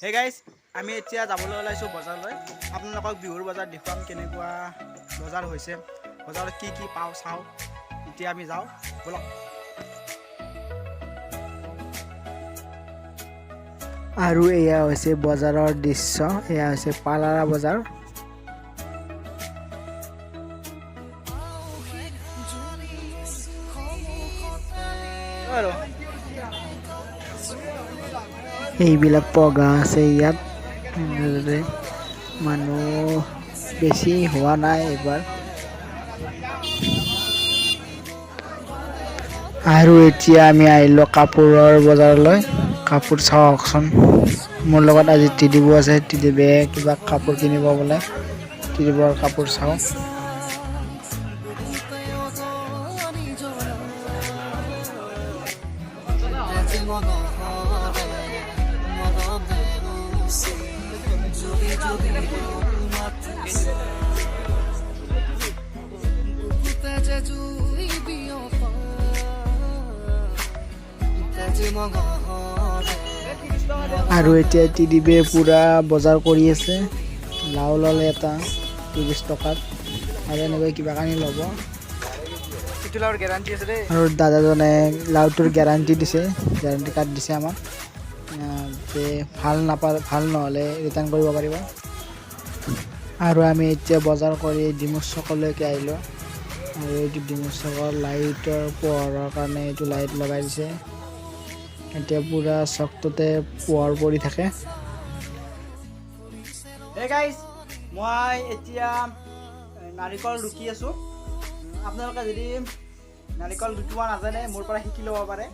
Hey guys আমি এতিয়া যাবলৈ ওলাইছোঁ বজাৰলৈ আপোনালোকক বিহুৰ বজাৰ দেখুৱাম কেনেকুৱা বজাৰ হৈছে বজাৰত কি কি পাওঁ চাওঁ এতিয়া আমি যাওঁ বলক আৰু এয়া হৈছে বজাৰৰ দৃশ্য এয়া হৈছে পালাৰা বজাৰ এইবিলাক পগা আছে ইয়াত মানুহ বেছি হোৱা নাই এবাৰ আৰু এতিয়া আমি আহিলোঁ কাপোৰৰ বজাৰলৈ কাপোৰ চাওকচোন মোৰ লগত আজি টিডিবু আছে টিডিবে কিবা কাপোৰ কিনিব বোলে টিডিবৰ কাপোৰ চাওঁ আৰু এতিয়া টিডিবে পুৰা বজাৰ কৰি আছে লাও ল'লে এটা 30 টকাত আৰু এনেকৈ কিবা কানি ল'ব গেৰাণ্টি আছে দেই আৰু দাদাজনে লাউটোৰ গেৰাণ্টি দিছে গেৰাণ্টি কাৰ্ড দিছে আমাক যে ভাল নহ'লে ৰিটাৰ্ণ কৰিব পাৰিব আৰু আমি এতিয়া বজাৰ কৰি ডিমু চকলৈকে আহিলোঁ আৰু এইটো ডিমু চকৰ লাইটৰ পোহৰৰ কাৰণে এইটো লাইট লগাই দিছে এতিয়া পুৰা চকটোতে পোহৰ পৰি থাকে হে গাইজ মই এতিয়া নাৰিকল ৰুকি আছোঁ আপোনালোকে যদি নাৰিকল ৰুকিব নাজানে মোৰ পৰা শিকি ল'ব পাৰে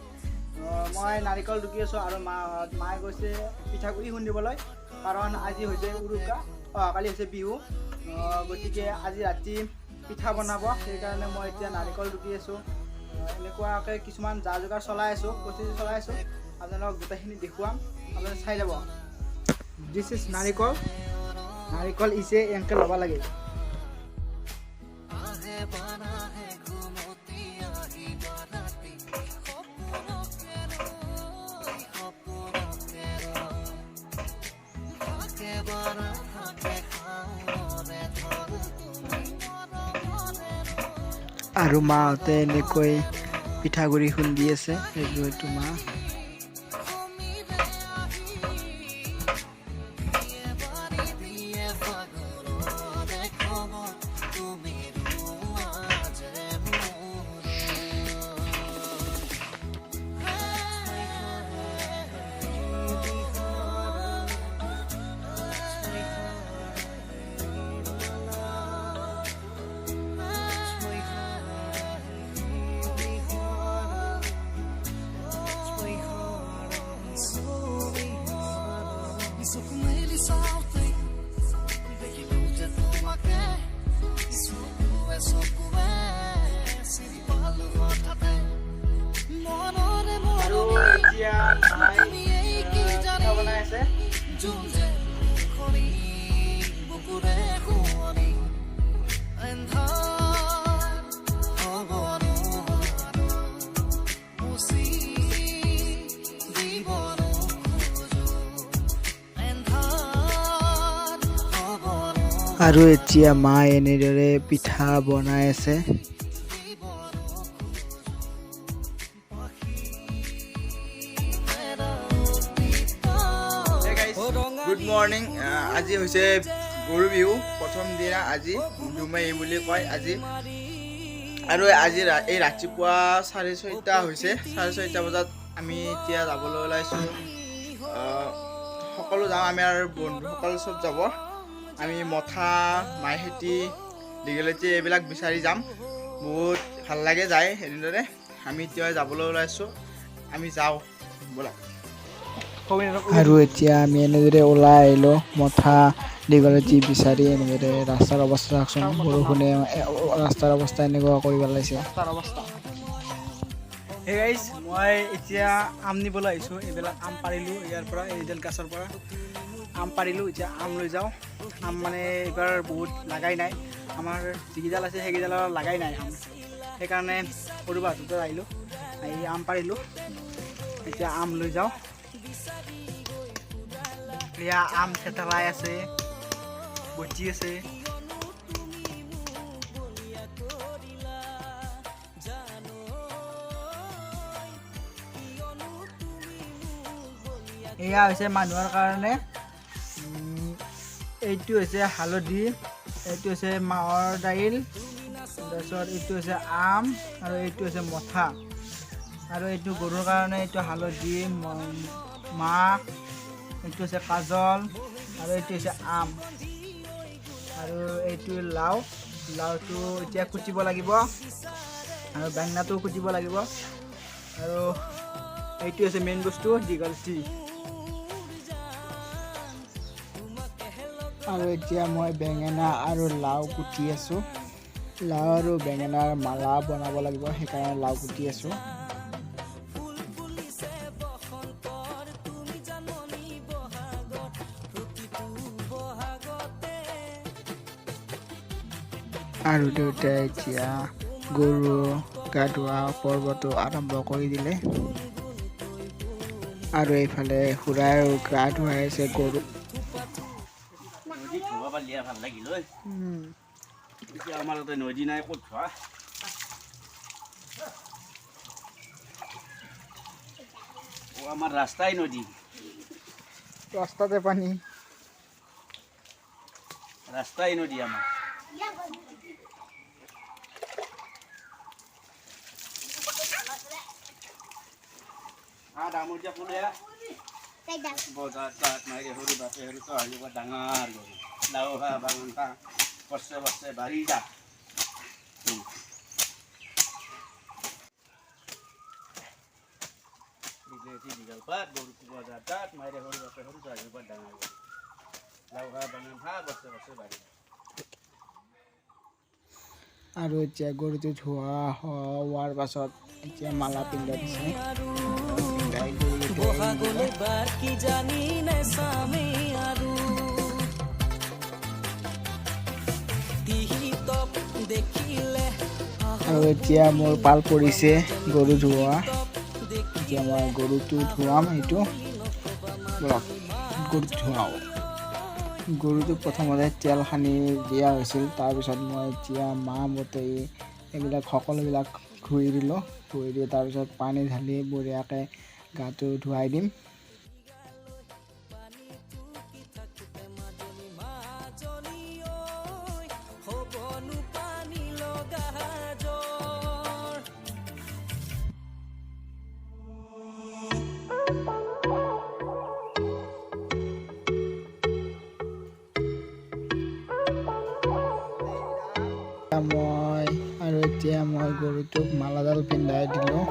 মই নাৰিকল ৰুকি আছোঁ আৰু মায়ে গৈছে পিঠাগুড়ি খুন্দিবলৈ কাৰণ আজি হৈছে উৰুকা অহাকালি হৈছে বিহু গতিকে আজি ৰাতি পিঠা বনাব সেইকাৰণে মই এতিয়া নাৰিকল ৰুকি আছোঁ এনেকুৱাকৈ কিছুমান যা যোগাৰ চলাই আছোঁ প্ৰস্তুতি চলাই আছোঁ আপোনালোকক গোটেইখিনি দেখুৱাম আপোনালোকে চাই যাব দিছ ইজ নাৰিকল ইছে এনেকৈ ল'ব লাগে আৰু মাহঁতে এনেকৈ পিঠাগুড়ি খুন্দি আছে এইটো মা আৰু এতিয়া মা এনেদৰে পিঠা বনাই আছে গুড মৰ্ণিং আজি হৈছে গৰু বিহু প্ৰথম দিনা আজি দুমাহী বুলি কয় আজি আৰু আজি এই ৰাতিপুৱা 6:30 হৈছে 6:30 বজাত আমি এতিয়া যাবলৈ ওলাইছোঁ সকলো যাওঁ আমি আৰু বন্ধুসকল চব যাব আমি মথা মাইহেতি দীঘলতি এইবিলাক বিচাৰি যাম বহুত ভাল লাগে যায় এনেদৰে আমি এতিয়া যাবলৈ ওলাইছোঁ আমি যাওঁ ব'লা আৰু এতিয়া আমি এনেদৰে ওলাই আহিলোঁ মথা দীঘলতি বিচাৰি এনেদৰে ৰাস্তাৰ অৱস্থা চাওকচোন বৰষুণে ৰাস্তাৰ অৱস্থা এনেকুৱা কৰি পেলাইছে হে গাইজ মই এতিয়া আম নিবলৈ আহিছোঁ এইবিলাক আম পাৰিলোঁ ইয়াৰ পৰা এইডাল গাছৰ পৰা আম পাৰিলোঁ এতিয়া আম লৈ যাওঁ আম মানে এইবাৰ বহুত লাগাই নাই আমাৰ যিকেইডাল আছে সেইকেইডালৰ লাগাই নাই আম সেইকাৰণে সৰু বাটতে আহিলোঁ আহি আম পাৰিলোঁ এতিয়া আম লৈ যাওঁ এয়া আম থেতেলাই আছে, বটি আছে। এয়া হৈছে মানুহৰ কাৰণে। এইটো হৈছে হালধি, এইটো হৈছে মাহৰ দাইল, তাৰপিছত এইটো হৈছে আম আৰু এইটো হৈছে মঠা। আৰু এইটো গৰুৰ কাৰণে এইটো হালধি, মাহ, এইটো হৈছে কাজল আৰু এইটো হৈছে আম। আৰু এইটো লাও, লাওটো এতিয়া কুটিব লাগিব আৰু বেঙেনাটো কুটিব লাগিব। আৰু এইটো হৈছে মেইন বস্তু দীঘল টি। আৰু এতিয়া মই বেঙেনা আৰু লাও কুটি আছোঁ। লাও আৰু বেঙেনাৰ মালা বনাব লাগিব, সেইকাৰণে লাও কুটি আছোঁ। আৰু দেউতাই এতিয়া গৰু গা ধোৱা পৰ্বটো আৰম্ভ কৰি দিলে। আৰু এইফালে খুৰাই গা ধুৱাই আছে গৰু। ভাল লাগিল ঐ। এতিয়া আমাৰ তাতে নদী নাই, ক'ত ধোৱা? আমাৰ ৰাস্তাই নদী, ৰাস্তাতে পানী। ৰাস্তাই নদী আমাৰ। ডাঙৰ দিয়া ফুলে বজাৰ তাত মাৰি সৰু বাপে সৰু তো আহিব ডাঙৰ গৰু। লাও খা বাগান খা, বছে বছে বাঢ়ি যা। দীঘল পাত গৰু বজাৰ তাত মাৰি সৰু বাপে সৰু তো আহিব ডাঙৰ গৰু। লাও খা বাগান খা, বছে বছে বাঢ়ি যা। আৰু এতিয়া গৰুটো ধোৱা হোৱাৰ পাছত এতিয়া মালা পিন্ধাই দিছে। আৰু এতিয়া মোৰ পাল পৰিছে গৰু ধোৱা। এতিয়া মই গৰুটো ধোৱাম, এইটো গৰুটো ধোৱাওঁ। গৰুটোক প্ৰথমতে তেল সানি দিয়া হৈছিল, তাৰপিছত মই এতিয়া মাহ মতে এইবিলাক সকলোবিলাক ধুই দিলোঁ। ধুই দি তাৰপিছত পানী ঢালি বঢ়িয়াকৈ গাটো ধুৱাই দিম। এতিয়া মই গৰুটোক মালাডাল পিন্ধাই দিলোঁ।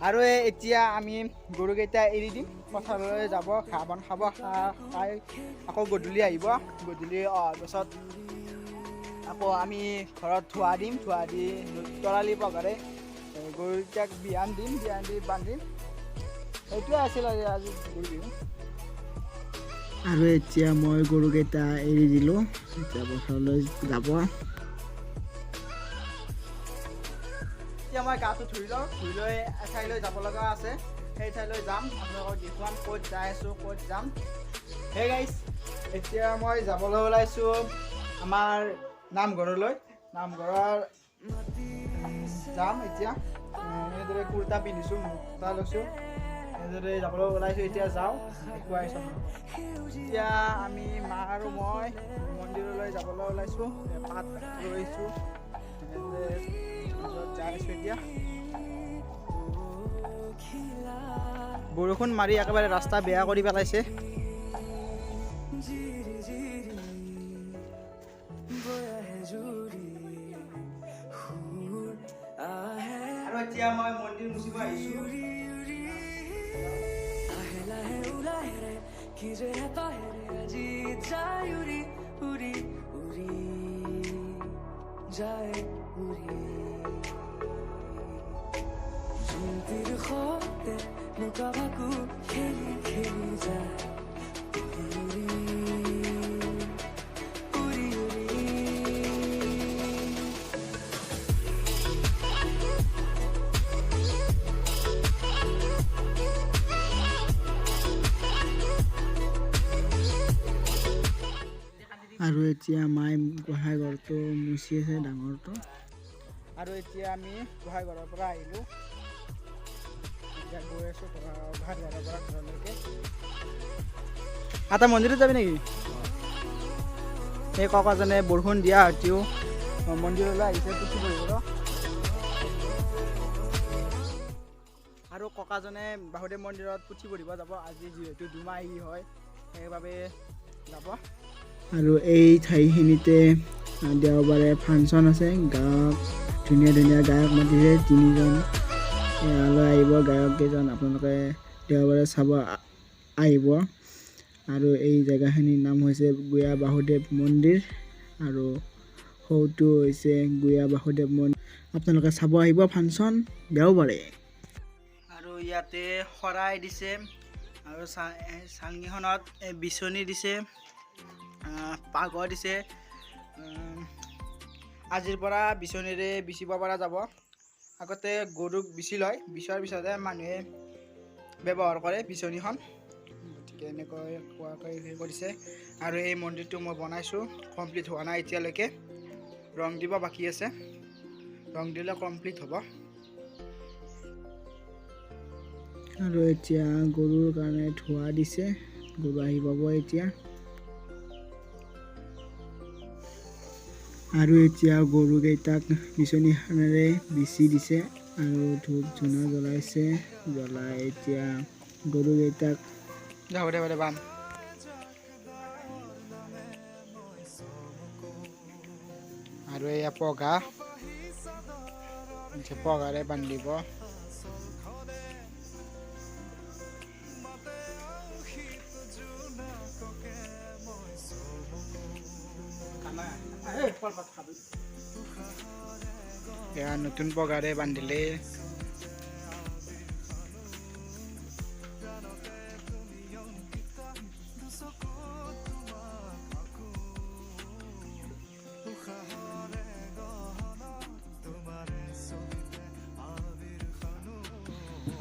আৰু এতিয়া আমি গৰুকেইটা এৰি দিম, পথাৰলৈ যাব, ঘাঁহ বন খাব, খাই আকৌ গধূলি আহিব। গধূলি অহাৰ পাছত আকৌ আমি ঘৰত ধোৱা দিম, ধোৱা দি তৰালি পঘাৰে গৰুকেইটাক বিহান দিম, বিহান দি বান্ধিম। সেইটোৱে আছিল আজি গৰু বিহু। আৰু এতিয়া মই গৰুকেইটা এৰি দিলোঁ, এতিয়া পথাৰলৈ যাব। এতিয়া মই গাটো ধুই লওঁ, ধুই লৈ এঠাইলৈ যাব লগা আছে, সেই ঠাইলৈ যাম। আপোনালোকক দেখুৱাম ক'ত যাই আছোঁ, ক'ত যাম। হে গাইছ, এতিয়া মই যাবলৈ ওলাইছোঁ আমাৰ নামঘৰলৈ। নামঘৰৰ যাম এতিয়া। এনেদৰে কুৰ্তা পিন্ধিছোঁ, মুখা লৈছোঁ, এনেদৰে যাবলৈ ওলাইছোঁ। এতিয়া যাওঁ, দেখুৱাইছোঁ। এতিয়া আমি মা আৰু মই মন্দিৰলৈ যাবলৈ ওলাইছোঁ, পাত লৈছোঁ, যাই আছোঁ এতিয়া। বৰষুণ মাৰি একেবাৰে ৰাস্তা বেয়া কৰি পেলাইছে। এতিয়া মই মন্দিৰ মুচিব আহিছোঁ। আৰু এতিয়া মায়ে গোহাঁই ঘৰটো মুচি আছে ডাঙৰটো। আৰু এতিয়া আমি গোহাঁই ঘৰৰ পৰা আহিলোঁ। এতিয়া গৈ আছোঁ গোহাঁই ঘৰৰ পৰা ঘৰলৈকে। এটা মন্দিৰত যাবি নেকি? এই ককাজনে বৰষুণ দিয়া হতিও মন্দিৰলৈ আহিছে পুথি পঢ়িবলৈ। আৰু ককাজনে বাসুদেৱ মন্দিৰত পুথি পঢ়িব যাব। আজি যিহেতু দুমাহী হয় সেইবাবে যাব। আৰু এই ঠাইখিনিতে দেওবাৰে ফাংচন আছে। গায়ক ধুনীয়া ধুনীয়া গায়ক মাতিছে 3জন। ইয়ালৈ আহিব গায়ককেইজন, আপোনালোকে দেওবাৰে চাব আহিব। আৰু এই জেগাখিনিৰ নাম হৈছে গুয়া বাসুদেৱ মন্দিৰ আৰু সৌটো হৈছে গুয়া বাসুদেৱ মন্দিৰ। আপোনালোকে চাব আহিব ফাংচন দেওবাৰে। আৰু ইয়াতে শৰাই দিছে আৰু চাঙিখনত বিচনী দিছে, পাঘৰ দিছে। আজিৰ পৰা বিচনীৰে বিচিব পৰা যাব। আগতে গৰুক বিচি লয়, বিচৰাৰ পিছতহে মানুহে ব্যৱহাৰ কৰে বিচনীখন। গতিকে এনেকৈ কোৱাকৈ কৰিছে। আৰু এই মন্দিৰটো মই বনাইছোঁ, কমপ্লিট হোৱা নাই এতিয়ালৈকে। ৰং দিব বাকী আছে, ৰং দিলে কমপ্লিট হ'ব। আৰু এতিয়া গৰুৰ কাৰণে ধোঁৱা দিছে, গৰু আহি পাব এতিয়া। আৰু এতিয়া গৰুকেইটাক বিচনীখনেৰে বিচি দিছে আৰু ধূপ ধূনা জ্বলাইছে। জ্বলাই এতিয়া গৰুকেইটাক বান আৰু এয়া পঘাৰে বান্ধিব। এয়া নতুন পঘাৰে বান্ধিলে।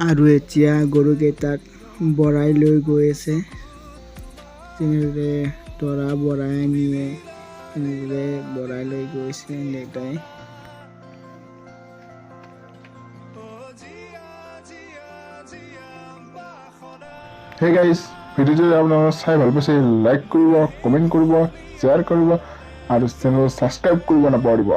আৰু এতিয়া গৰুকেইটাক বৰাই লৈ গৈ আছে। তেনেদৰে তৰা বৰাই নিয়ে, তেনেদৰে বৰাই লৈ গৈছে দেউতাই। Hey guys, ভিডিওটো আপোনালোকে চাই ভাল পাইছে লাইক কৰিব, কমেণ্ট কৰিব, শ্বেয়াৰ কৰিব আৰু চেনেল ছাবস্ক্ৰাইব কৰিব নাপাহৰিব।